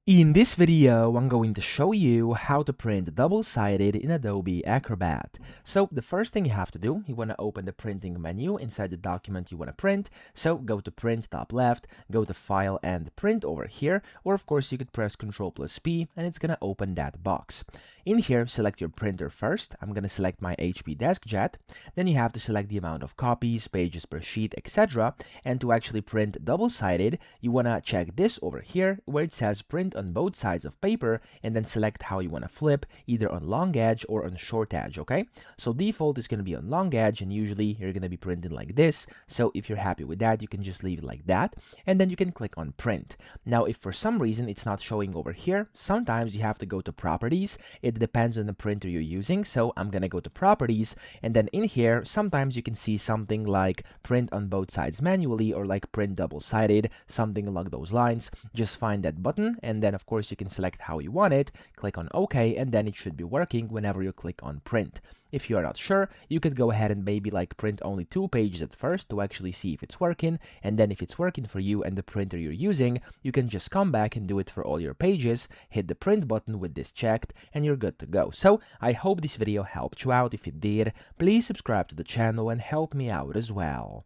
In this video, I'm going to show you how to print double-sided in Adobe Acrobat. So the first thing you have to do, you want to open the printing menu inside the document you want to print. So go to Print top left, go to File and Print over here, or of course you could press Ctrl+P and it's going to open that box. In here, select your printer first. I'm going to select my HP DeskJet. Then you have to select the amount of copies, pages per sheet, etc. And to actually print double-sided, you want to check this over here where it says print on both sides of paper and then select how you want to flip, either on long edge or on short edge, okay? So default is going to be on long edge, and usually you're going to be printing like this. So if you're happy with that, you can just leave it like that, and then you can click on print. Now, if for some reason it's not showing over here, sometimes you have to go to properties. It depends on the printer you're using. So I'm going to go to properties, and then in here, sometimes you can see something like print on both sides manually or like print double-sided, something along those lines. Just find that button, and then of course you can select how you want it, click on OK, and then it should be working whenever you click on print. If you are not sure, you could go ahead and maybe like print only 2 pages at first to actually see if it's working, and then if it's working for you and the printer you're using, you can just come back and do it for all your pages, hit the print button with this checked, and you're good to go. So I hope this video helped you out. If it did, please subscribe to the channel and help me out as well.